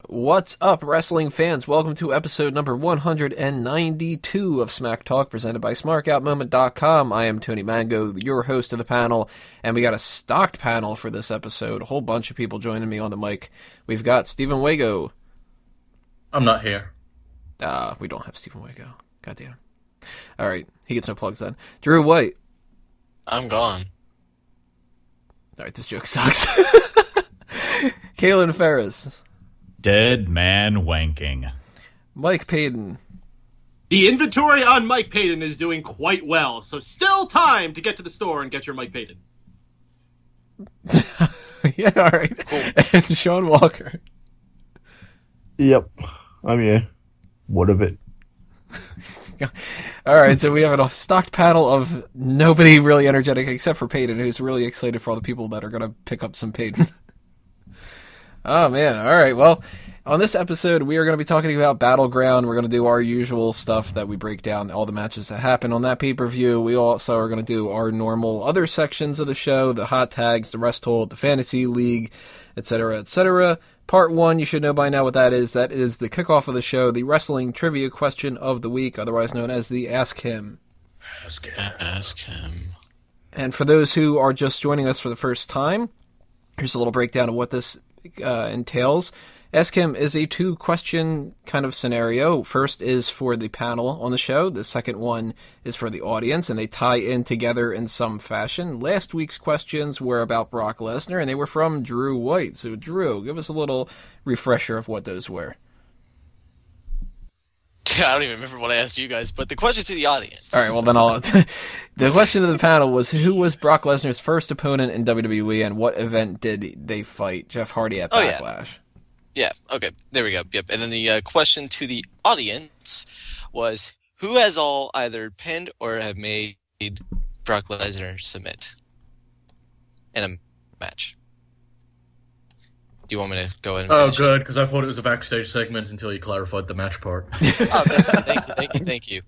What's up, wrestling fans? Welcome to episode number 192 of Smack Talk, presented by SmarkOutMoment.com. I am Tony Mango, your host of the panel, and we got a stocked panel for this episode. A whole bunch of people joining me on the mic. We've got Stephen Wago. I'm not here. We don't have Stephen Wago. Goddamn. All right, he gets no plugs then. Drew White. I'm gone. All right, this joke sucks. Kaylin Ferris. Dead man wanking. Mike Payton. The inventory on Mike Payton is doing quite well, so still time to get to the store and get your Mike Payton. Yeah, all right. Cool. And Sean Walker. Yep, I'm here. What of it? All right, so we have a stocked panel of nobody really energetic except for Payton, who's really excited for all the people that are going to pick up some Payton. Oh, man. All right. Well, on this episode, we are going to be talking about Battleground. We're going to do our usual stuff that we break down all the matches that happen on that pay-per-view. We also are going to do our normal other sections of the show, the hot tags, the rest hold, the fantasy league, etc., etc. Part 1, you should know by now what that is. That is the kickoff of the show, the wrestling trivia question of the week, otherwise known as the Ask Him. Ask him. And for those who are just joining us for the first time, here's a little breakdown of what this entails. Ask Him is a 2-question kind of scenario. First is for the panel on the show. The second one is for the audience, and they tie in together in some fashion. Last week's questions were about Brock Lesnar, and they were from Drew White. So, Drew, give us a little refresher of what those were. I don't even remember what I asked you guys, but the question to the audience. All right, well, then the question of the panel was, who was Brock Lesnar's first opponent in WWE, and what event did they fight Jeff Hardy at Backlash? Yeah, okay, there we go. Yep, and then the question to the audience was, who has all either pinned or have made Brock Lesnar submit in a match? Do you want me to go ahead and finish good, because I thought it was a backstage segment until you clarified the match part. Thank you.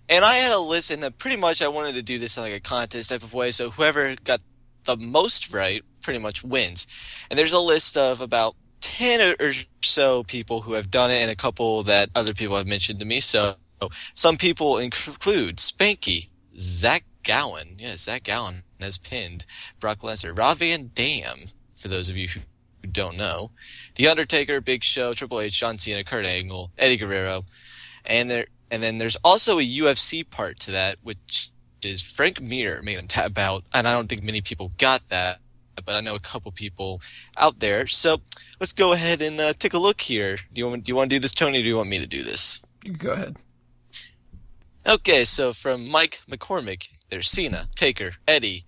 And I had a list, and pretty much I wanted to do this in like a contest type of way, so whoever got the most right pretty much wins. And there's a list of about 10 or so people who have done it, and a couple that other people have mentioned to me. So some people include Spanky, Zach Gowen. Yeah, Zach Gowen has pinned Brock Lesnar. Rob Van Dam, for those of you who don't know. The Undertaker, Big Show, Triple H, John Cena, Kurt Angle, Eddie Guerrero. And then there's also a UFC part to that, which is Frank Mir made him tap out, and I don't think many people got that, but I know a couple people out there. So let's go ahead and take a look here. Do you want to do this, Tony, or do you want me to do this? You go ahead. Okay, so from Mike McCormick, there's Cena, Taker, Eddie,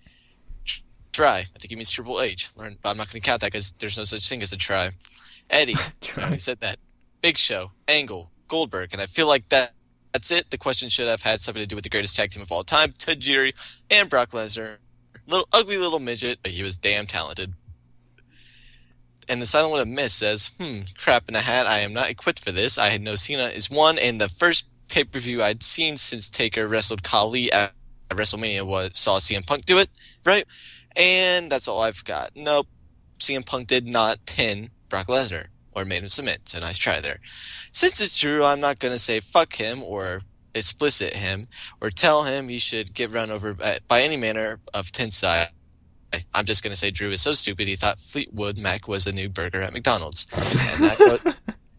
Try. I think he means Triple H. But I'm not going to count that because there's no such thing as a try. Eddie. He said that. Big Show. Angle. Goldberg. And I feel like that's it. The question should have had something to do with the greatest tag team of all time, Tajiri and Brock Lesnar. Ugly little midget, but he was damn talented. And the silent one of Miss says, crap in a hat. I am not equipped for this. I had no Cena is one, and the first pay-per-view I'd seen since Taker wrestled Khali at WrestleMania saw CM Punk do it, right? And that's all I've got. Nope. CM Punk did not pin Brock Lesnar or made him submit. So nice try there. Since it's Drew, I'm not going to say fuck him or explicit him or tell him he should get run over by any manner of tensai. I'm just going to say Drew is so stupid he thought Fleetwood Mac was a new burger at McDonald's.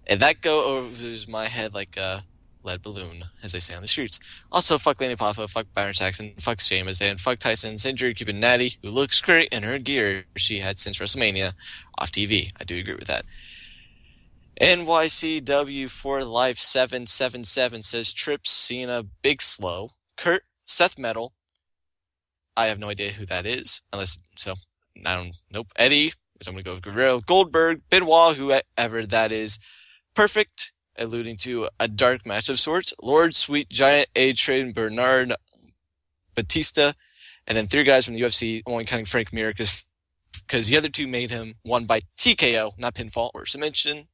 And that go over my head like a lead balloon, as they say on the streets. Also, fuck Lanny Poffo, fuck Byron Saxon, fuck Sheamus, and fuck Tyson's injury keeping Natty, who looks great in her gear she had since WrestleMania, off TV. I do agree with that. NYCW for Life 777 says Trips, Cena, Big Slow, Kurt, Seth Metal. I have no idea who that is, nope. Eddie, which I'm going to go with Guerrero, Goldberg, Benoit, whoever that is, Perfect, alluding to a dark match of sorts, Lord, Sweet, Giant, A-Train, Bernard, Batista, and then 3 guys from the UFC, only counting Frank Mir, because the other 2 made him one by TKO, not pinfall or submission,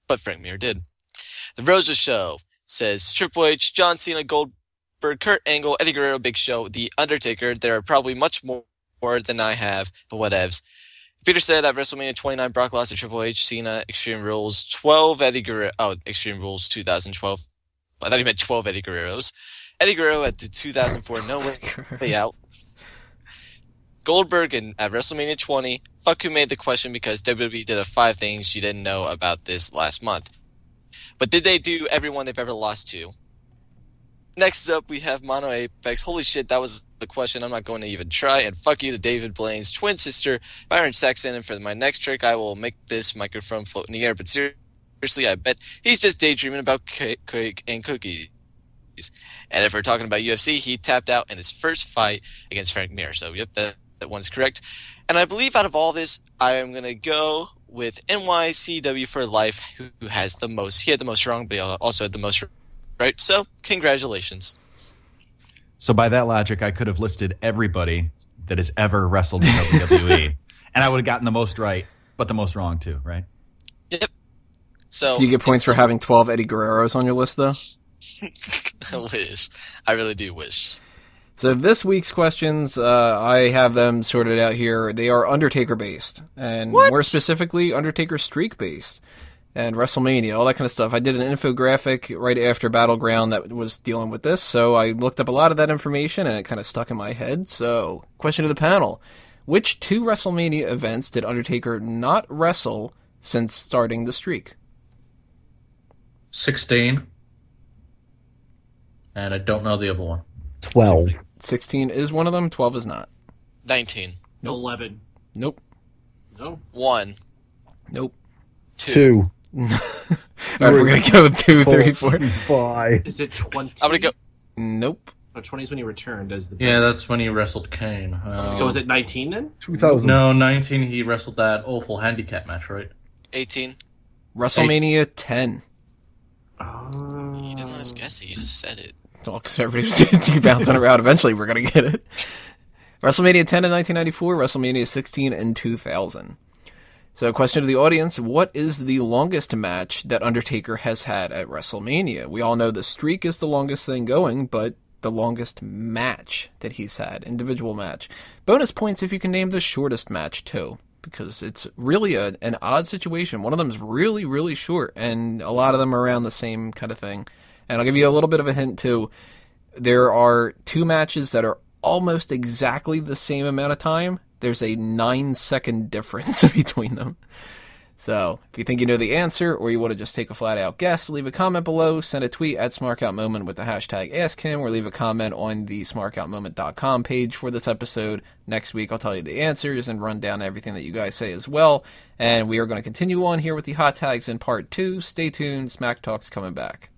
but Frank Mir did. The Rosa Show says Triple H, John Cena, Goldberg, Kurt Angle, Eddie Guerrero, Big Show, The Undertaker. There are probably much more more than I have, but whatevs. Peter said at WrestleMania 29, Brock lost to Triple H, Cena, Extreme Rules 12, Eddie Guerrero. Oh, Extreme Rules 2012. I thought he meant 12 Eddie Guerreros. Eddie Guerrero at the 2004 No Way Out. Goldberg at WrestleMania 20. Fuck who made the question because WWE did a 5 things you didn't know about this last month. But did they do everyone they've ever lost to? Next up, we have Mono Apex. Holy shit, that was the question I'm not going to even try. And fuck you to David Blaine's twin sister, Byron Saxon. And for my next trick, I will make this microphone float in the air. But seriously, I bet he's just daydreaming about cake and cookies. And if we're talking about UFC, he tapped out in his first fight against Frank Mir. So, yep, that one's correct. And I believe out of all this, I am going to go with NYCW for life, who has the most. He had the most wrong, but he also had the most right. So, congratulations. So by that logic, I could have listed everybody that has ever wrestled in WWE, and I would have gotten the most right, but the most wrong too, right? Yep. So Do you get points for having 12 Eddie Guerreros on your list, though? I wish. I really do wish. So this week's questions, I have them sorted out here. They are Undertaker-based, and more specifically, Undertaker streak-based, and WrestleMania, all that kind of stuff. I did an infographic right after Battleground that was dealing with this, so I looked up a lot of that information, and it kind of stuck in my head. So, question to the panel. Which 2 WrestleMania events did Undertaker not wrestle since starting the streak? 16. And I don't know the other one. 12. 16 is one of them, 12 is not. 19. Nope. 11. Nope. No. 1. Nope. 2. All right, we're going to go with 2, 3, 4. 5. Is it 20? I'm going to go. Nope. Oh, 20 is when he returned as the. Yeah, that's when he wrestled Kane. So is it 19 then? 2000. No, 19 he wrestled that awful handicap match, right? 18. WrestleMania 10. You didn't let us guess it. You just said it. Well, because everybody was you bouncing around. Eventually, we're going to get it. WrestleMania 10 in 1994, WrestleMania 16 in 2000. So, question to the audience, what is the longest match that Undertaker has had at WrestleMania? We all know the streak is the longest thing going, but the longest match that he's had, individual match. Bonus points if you can name the shortest match, too, because it's really an odd situation. One of them is really, really short, and a lot of them are around the same kind of thing. And I'll give you a little bit of a hint, too. There are 2 matches that are almost exactly the same amount of time. There's a 9-second difference between them. So, if you think you know the answer, or you want to just take a flat-out guess, leave a comment below, send a tweet at SmarkOutMoment with the hashtag AskHim, or leave a comment on the SmarkOutMoment.com page for this episode. Next week, I'll tell you the answers and run down everything that you guys say as well. And we are going to continue on here with the hot tags in part 2. Stay tuned, Smack Talk's coming back.